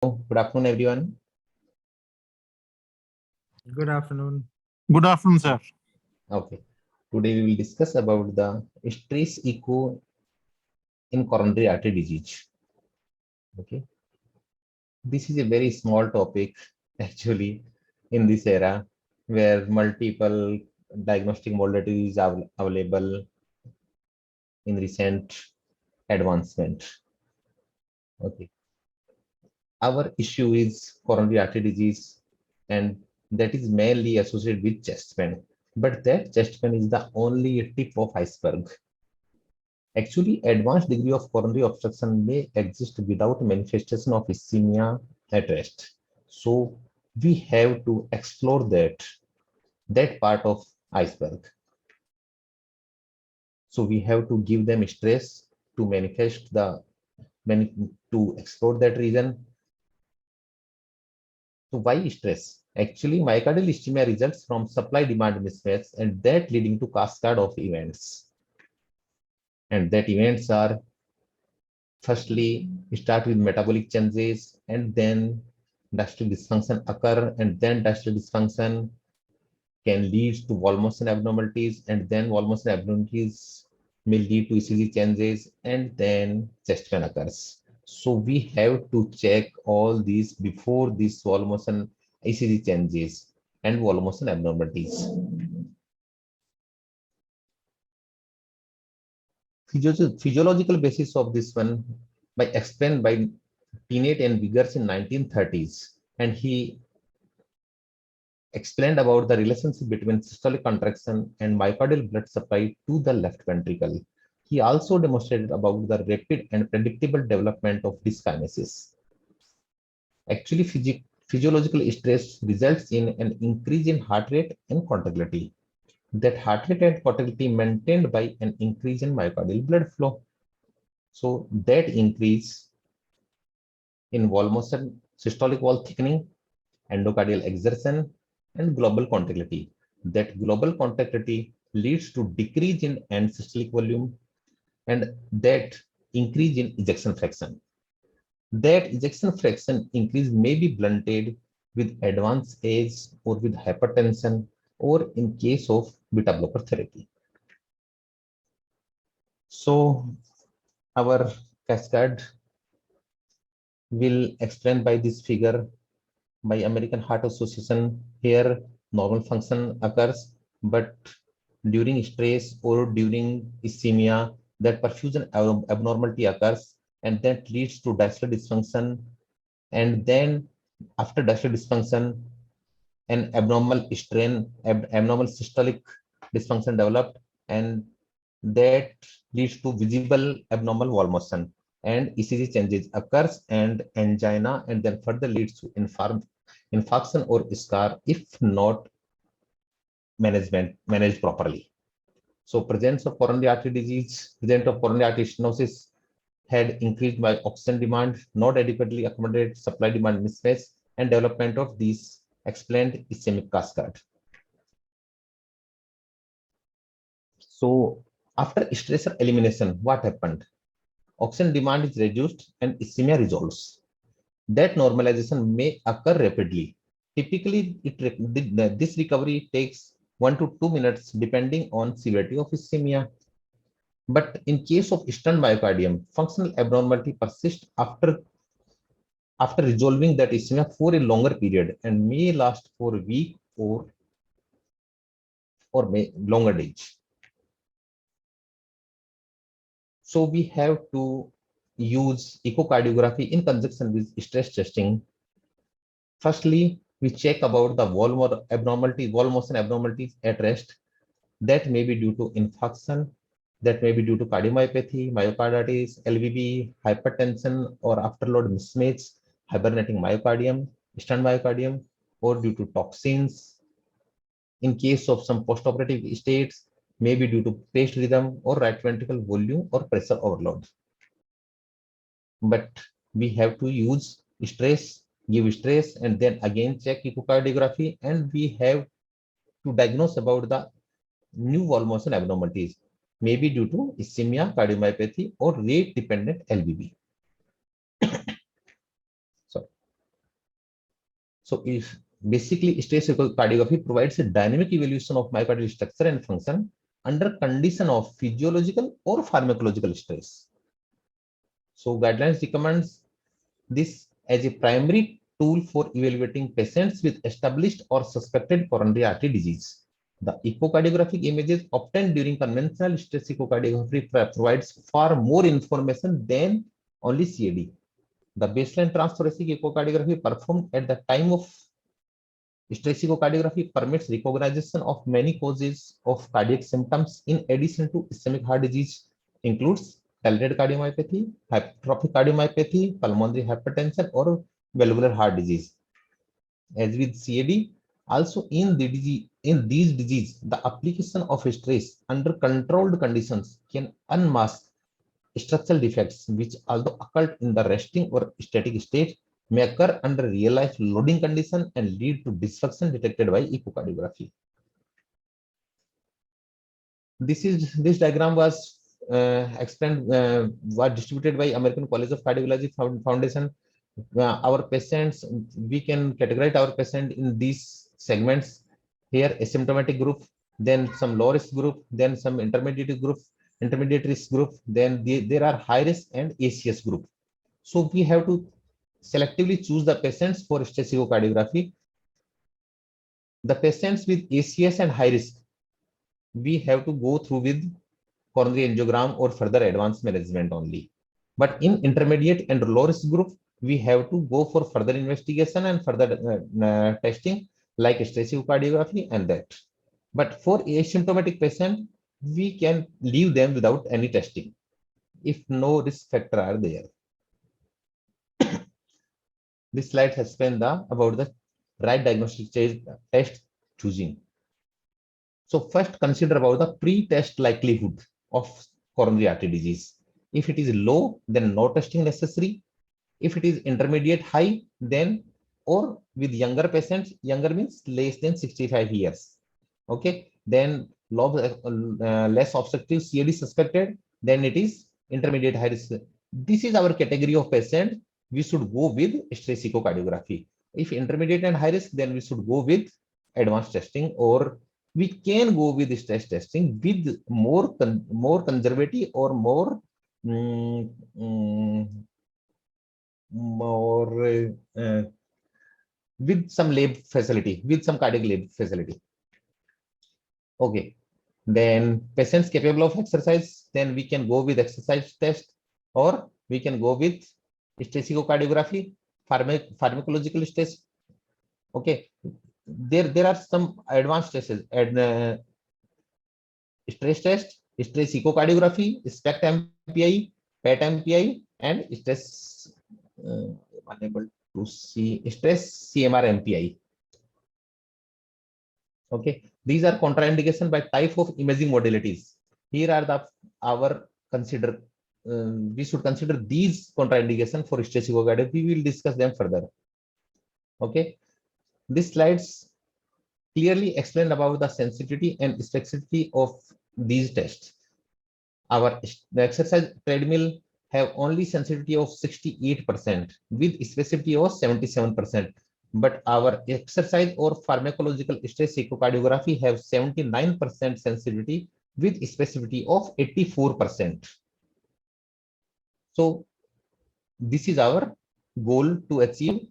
Good afternoon, everyone. Good afternoon. Good afternoon, sir. Okay. Today we will discuss about the stress echo in coronary artery disease. Okay. This is a very small topic actually in this era where multiple diagnostic modalities are available in recent advancement. Okay. Our issue is coronary artery disease, and that is mainly associated with chest pain. But that chest pain is the only tip of iceberg. Actually, advanced degree of coronary obstruction may exist without manifestation of ischemia at rest. So we have to explore that part of iceberg. So we have to give them stress to manifest to explore that region. So why stress? Actually, myocardial ischemia results from supply-demand mismatch, and that leading to cascade of events. And that events are firstly start with metabolic changes, and then diastolic dysfunction occur, and then diastolic dysfunction can lead to wall motion abnormalities, and then wall motion abnormalities may lead to ECG changes, and then chest pain occurs. So we have to check all these before this wall motion ECG changes and wall motion abnormalities. Physiological basis of this one by explained by Pinet and Biggers in 1930s, and he explained about the relationship between systolic contraction and myocardial blood supply to the left ventricle. He also demonstrated about the rapid and predictable development of dyskinesis. Actually, physiological stress results in an increase in heart rate and contractility. That heart rate and contractility maintained by an increase in myocardial blood flow. So that increase in wall motion, systolic wall thickening, endocardial exertion, and global contractility. That global contractility leads to decrease in end systolic volume, and that increase in ejection fraction. That ejection fraction increase may be blunted with advanced age or with hypertension or in case of beta blocker therapy. So our cascade will explain by this figure by American Heart Association. Here, normal function occurs, but during stress or during ischemia, that perfusion abnormality occurs, and that leads to diastolic dysfunction. And then, after diastolic dysfunction, an abnormal strain, abnormal systolic dysfunction developed, and that leads to visible abnormal wall motion. And ECG changes occurs, and angina, and then further leads to infarction or scar if not managed properly. So presence of coronary artery disease, presence of coronary artery stenosis had increased by oxygen demand, not adequately accommodated supply demand mismatch, and development of these explained ischemic cascade. So after stressor elimination, what happened? Oxygen demand is reduced and ischemia resolves. That normalization may occur rapidly. Typically, this recovery takes 1 to 2 minutes depending on severity of ischemia. But in case of stunned myocardium, functional abnormality persists after resolving that ischemia for a longer period and may last for a week or may longer days. So we have to use echocardiography in conjunction with stress testing. Firstly, we check about the wall motion abnormalities at rest. That may be due to infarction, that may be due to cardiomyopathy, myocarditis, LVB, hypertension, or afterload mismatch, hibernating myocardium, stunned myocardium, or due to toxins. In case of some postoperative states, may be due to paced rhythm or right ventricle volume or pressure overload. But we have to use stress, give stress, and then again check echocardiography, and we have to diagnose about the new wall motion abnormalities, may be due to ischemia, cardiomyopathy, or rate-dependent LVB. So So if basically stress echocardiography provides a dynamic evaluation of myocardial structure and function under condition of physiological or pharmacological stress. So guidelines recommends this as a primary tool for evaluating patients with established or suspected coronary artery disease. The echocardiographic images obtained during conventional stress echocardiography provides far more information than only CAD. The baseline transthoracic echocardiography performed at the time of stress echocardiography permits recognition of many causes of cardiac symptoms in addition to ischemic heart disease, includes dilated cardiomyopathy, hypertrophic cardiomyopathy, pulmonary hypertension, or valvular heart disease. As with CAD, also in these disease, the application of stress under controlled conditions can unmask structural defects, which although occurred in the resting or static state, may occur under real-life loading condition and lead to dysfunction detected by echocardiography. This diagram was was distributed by American College of Cardiology Foundation. Our patients, we can categorize our patient in these segments. Here, asymptomatic group, then some low risk group, then some intermediate risk group, then there are high risk and ACS group. So we have to selectively choose the patients for stress echocardiography. The patients with ACS and high risk, we have to go through with coronary angiogram or further advanced management only. But in intermediate and low risk group, we have to go for further investigation and further testing like stress echocardiography and that. But for asymptomatic patient, we can leave them without any testing if no risk factor are there. This slide has been about the right diagnostic test choosing. So first consider about the pre-test likelihood of coronary artery disease. If it is low, then no testing necessary. If it is intermediate high, then or with younger patients, younger means less than 65 years. Okay, then less obstructive CAD suspected, then it is intermediate high risk. This is our category of patient. We should go with stress echocardiography. If intermediate and high risk, then we should go with advanced testing, or we can go with stress testing with more conservative or more with some lab facility, with some cardiac lab facility. Okay, then patients capable of exercise, then we can go with exercise test, or we can go with stress echocardiography, pharmacological stress. Okay, there are some advanced tests, stress test, stress echocardiography, SPECT MPI, PET MPI, and stress unable to see stress CMR MPI. Okay, these are contraindication by type of imaging modalities. Here are our consider. We should consider these contraindication for stress echocardiography. We will discuss them further. Okay, these slides clearly explain about the sensitivity and specificity of these tests. The exercise treadmill have only sensitivity of 68% with specificity of 77%. But our exercise or pharmacological stress echocardiography have 79% sensitivity with specificity of 84%. So this is our goal to achieve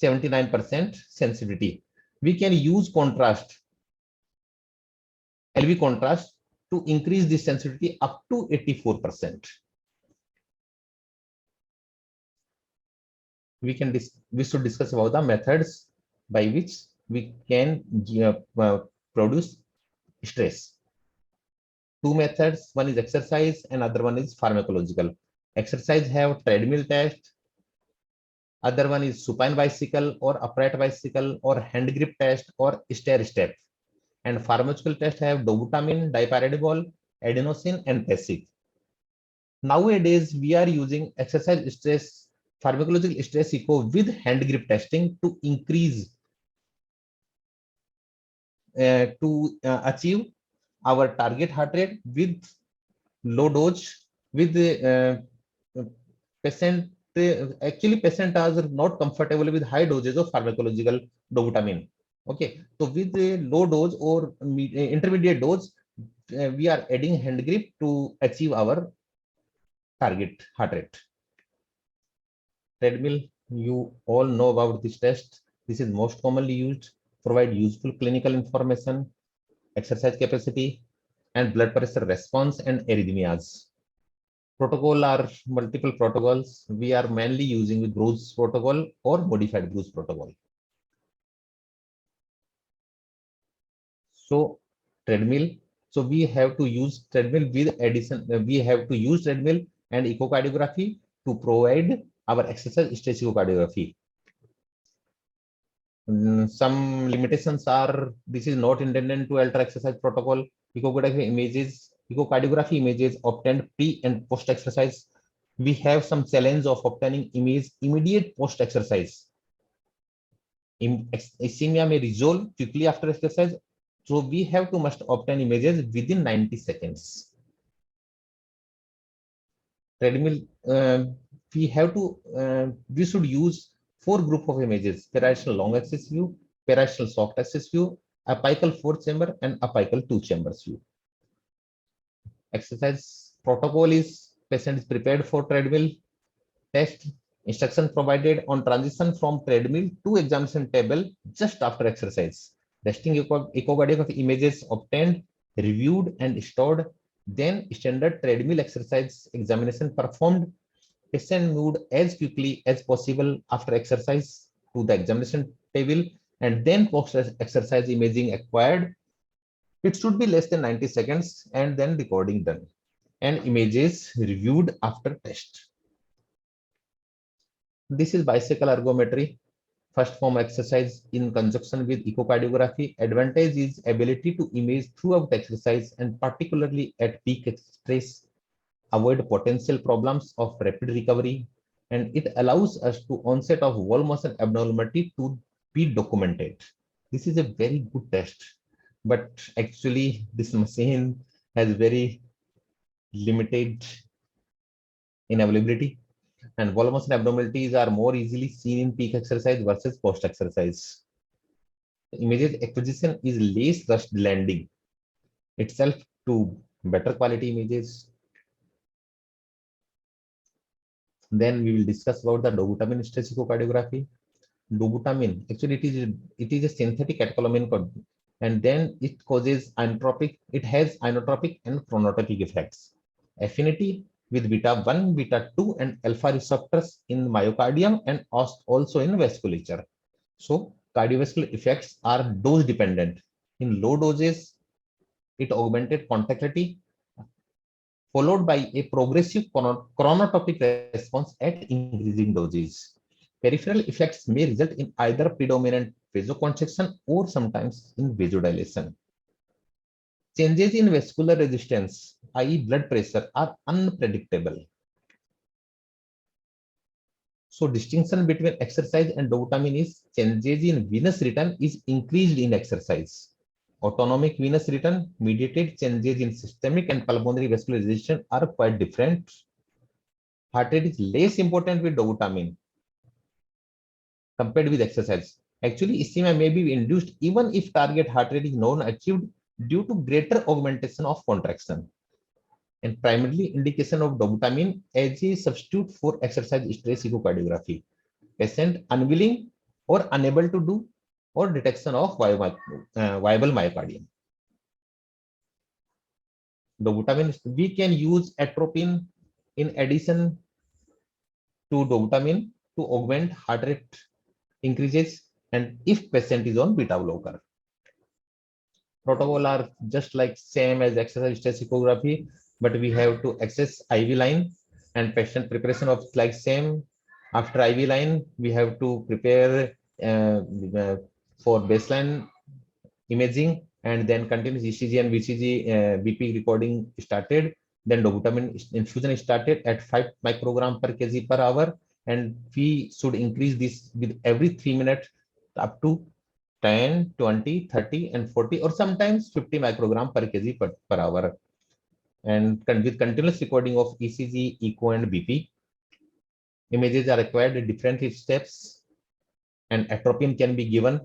79% sensitivity. We can use contrast, LV contrast, to increase the sensitivity up to 84%. We should discuss about the methods by which we can produce stress. Two methods, one is exercise and other one is pharmacological. Exercise have treadmill test, other one is supine bicycle or upright bicycle or hand grip test or stair step. And pharmacological test have dobutamine, dipyridinol, adenosine, and PASIC. Nowadays, we are using exercise stress, pharmacological stress echo with hand grip testing to increase, achieve our target heart rate with low dose, with patient actually patients are not comfortable with high doses of pharmacological dobutamine. Okay, so with a low dose or intermediate dose, we are adding hand grip to achieve our target heart rate. Treadmill, you all know about this test. This is most commonly used, provide useful clinical information, exercise capacity, and blood pressure response and arrhythmias. Protocol are multiple protocols. We are mainly using the Bruce protocol or modified Bruce protocol. So treadmill. So we have to use treadmill with addition. We have to use treadmill and echocardiography to provide our exercise stress echocardiography. Some limitations are this is not intended to alter exercise protocol. Echocardiography images obtained pre and post exercise. We have some challenge of obtaining image immediate post exercise. Ischemia may resolve quickly after exercise, so we have to must obtain images within 90 seconds. Treadmill, we have to we should use 4 group of images: parietal long axis view, parietal soft axis view, apical 4 chamber, and apical 2 chambers view. Exercise protocol is patient is prepared for treadmill test. Instruction provided on transition from treadmill to examination table just after exercise. Testing echocardiography images obtained, reviewed, and stored. Then standard treadmill exercise examination performed. Patient moved as quickly as possible after exercise to the examination table, and then post-exercise imaging acquired. It should be less than 90 seconds, and then recording done, and images reviewed after test. This is bicycle ergometry. First form exercise in conjunction with echocardiography. Advantage is ability to image throughout exercise and particularly at peak stress, avoid potential problems of rapid recovery, and it allows us to onset of wall motion abnormality to be documented. This is a very good test, but actually this machine has very limited in availability, and wall motion abnormalities are more easily seen in peak exercise versus post exercise. Images acquisition is less rushed landing itself to better quality images. Then we will discuss about the dobutamine stress echocardiography. Dobutamine, actually it is a synthetic catecholamine, and then it causes inotropic, it has inotropic and chronotropic effects. Affinity with beta 1, beta 2, and alpha receptors in myocardium and also in vasculature. So cardiovascular effects are dose dependent. In low doses, it augmented contractility, followed by a progressive chronotropic response at increasing doses. Peripheral effects may result in either predominant vasoconstriction or sometimes in vasodilation. Changes in vascular resistance, i.e. blood pressure, are unpredictable. So distinction between exercise and dobutamine is changes in venous return is increased in exercise. Autonomic venous return mediated changes in systemic and pulmonary vascular resistance are quite different. Heart rate is less important with dobutamine compared with exercise. Actually, ischemia may be induced even if target heart rate is not achieved due to greater augmentation of contraction. And primarily indication of dobutamine as a substitute for exercise stress echocardiography. Patient unwilling or unable to do or detection of viable myocardium. Dobutamine, we can use atropine in addition to dobutamine to augment heart rate increases, and if patient is on beta blocker. Protocol are just like same as exercise stress echography, but we have to access IV line, and patient preparation of like same. After IV line, we have to prepare for baseline imaging, and then continuous ECG and VCG BP recording started. Then dobutamine infusion started at 5 microgram per kg per hour, and we should increase this with every 3 minutes up to 10, 20, 30, and 40, or sometimes 50 microgram per kg per hour. And with continuous recording of ECG, echo, and BP. Images are required at different steps, and atropine can be given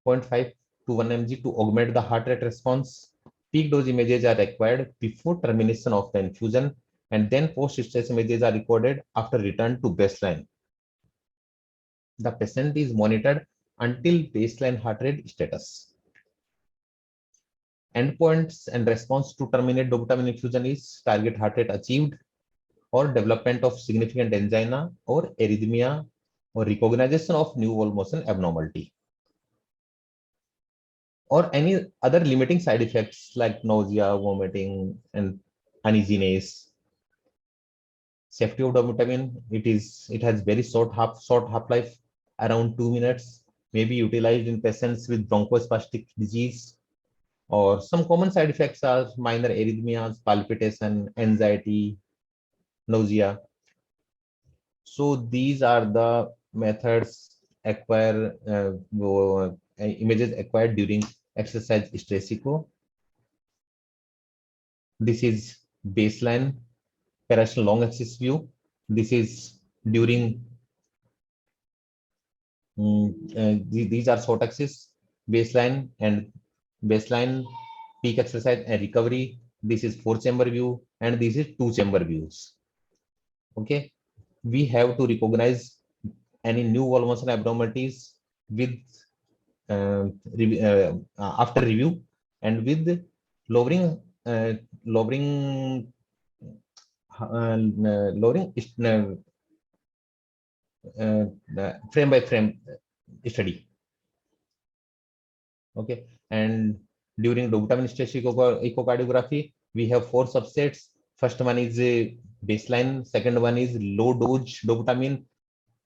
0.5 to 1 mg to augment the heart rate response. Peak dose images are required before termination of the infusion, and then post-stress images are recorded after return to baseline. The patient is monitored until baseline heart rate status. Endpoints and response to terminate dobutamine infusion is target heart rate achieved, or development of significant angina or arrhythmia, or recognition of new wall motion abnormality, or any other limiting side effects like nausea, vomiting, and uneasiness. Safety of dobutamine, it has very short half-life, around 2 minutes, may be utilized in patients with bronchospastic disease. Or some common side effects are minor arrhythmias, palpitation, anxiety, nausea. So these are the methods images acquired during exercise stress echo. This is baseline parietal long axis view. This is during these are short axis, baseline and baseline, peak exercise and recovery. This is 4-chamber view, and this is 2-chamber views. Okay, we have to recognize any new wall motion abnormalities with after review, and with lowering lowering lowering frame by frame study. Okay, and during dobutamine stress echocardiography, we have 4 subsets. First one is baseline. Second one is low dose dobutamine.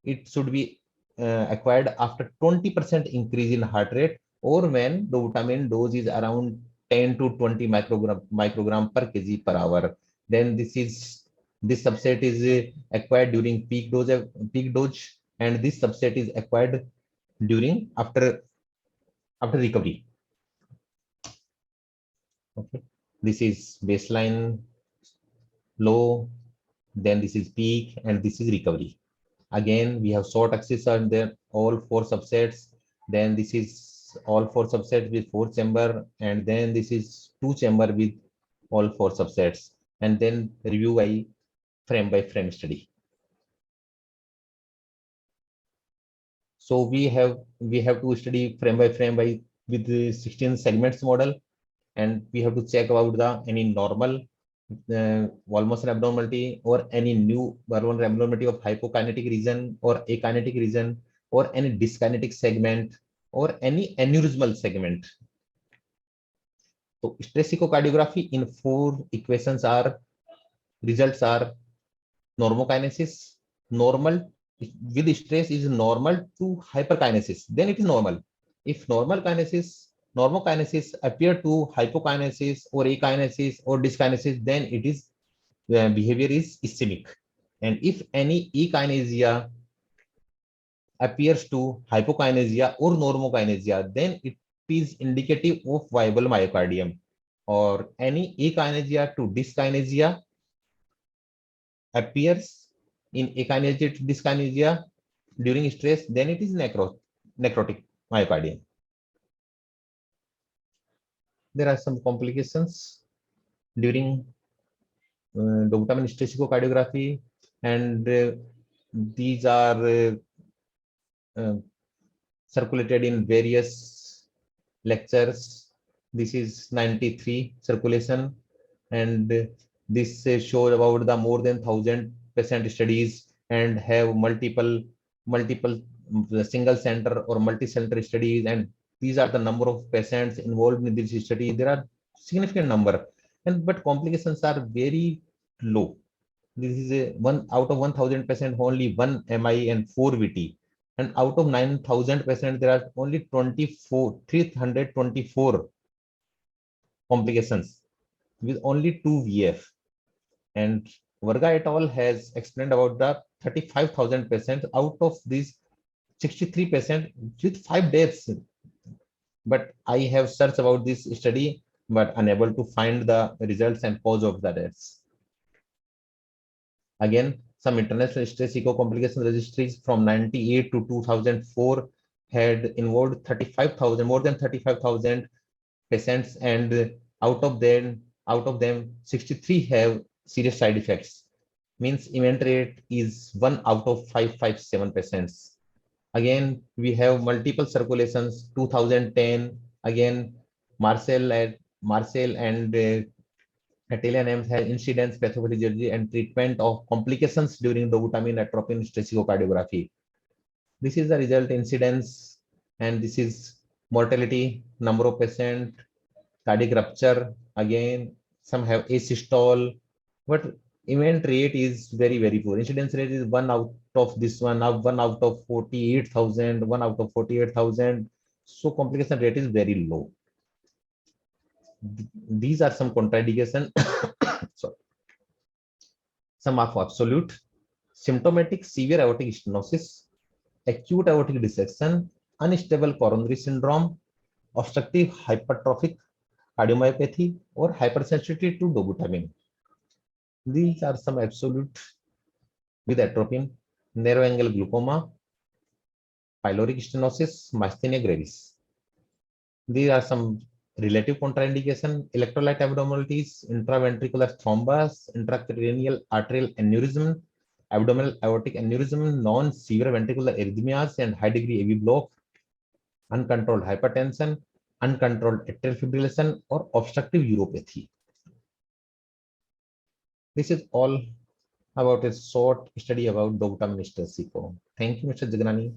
It should be acquired after 20% increase in heart rate, or when dobutamine dose is around 10 to 20 microgram per kg per hour. Then this subset is acquired during peak dose, and this subset is acquired during after recovery. Okay, this is baseline, low, then this is peak, and this is recovery. Again, we have short axis and then all 4 subsets. Then this is all 4 subsets with 4-chamber, and then this is 2-chamber with all 4 subsets, and then review by frame study. So we have to study frame by frame with the 16 segments model, and we have to check about any normal wall motion abnormality, or any new valvular abnormality of hypokinetic region or akinetic region, or any dyskinetic segment, or any aneurysmal segment. So stress echocardiography in 4 equations results are normokinesis. Normal with stress is normal to hyperkinesis, then it is normal. If normokinesis appear to hypokinesis or akinesis or dyskinesis, then it is behavior is ischemic. And if any ekinesia appears to hypokinesia or normokinesia, then it is indicative of viable myocardium. Or any ekinesia to dyskinesia appears in akinesia to dyskinesia during stress, then it is necrotic myocardium. There are some complications during dobutamine stress echocardiography, and these are circulated in various lectures. This is 93 circulation, and this shows about the more than 1,000% studies, and have multiple single center or multi-center studies, and these are the number of patients involved in this study. There are significant number, but complications are very low. This is a one out of 1,000%, only 1 MI and 4 VT, and out of 9,000%, there are only 324 complications with only 2 VF. And Varga et al. Has explained about the 35,000%, out of these 63% with 5 deaths. But I have searched about this study, but unable to find the results and cause of the deaths. Again, Some international stress echo complication registries from 98 to 2004 had involved 35,000, more than 35,000 patients, and out of them, 63 have serious side effects. Means event rate is 1 out of 557 patients. Again, we have multiple circulations. 2010, again, Marcel and Italian names have incidence, pathophysiology, and treatment of complications during dobutamine atropine stress echocardiography. This is the result incidence, and this is mortality, number of patient, cardiac rupture. Again, some have asystole, but event rate is very, very poor. Incidence rate is 1 out of this one, 1 out of 48,000, 1 out of 48,000. So complication rate is very low. These are some contraindication. Sorry. Some of absolute: symptomatic severe aortic stenosis, acute aortic dissection, unstable coronary syndrome, obstructive hypertrophic cardiomyopathy, or hypersensitivity to dobutamine. These are some absolute with atropine: narrow angle glaucoma, pyloric stenosis, myasthenia gravis. These are some relative contraindication: electrolyte abnormalities, intraventricular thrombus, intracranial arterial aneurysm, abdominal aortic aneurysm, non-severe ventricular arrhythmias, and high degree AV block, uncontrolled hypertension, uncontrolled atrial fibrillation, or obstructive uropathy. This is all about a short study about dobutamine stress echo. Thank you, Mr. Jagnany.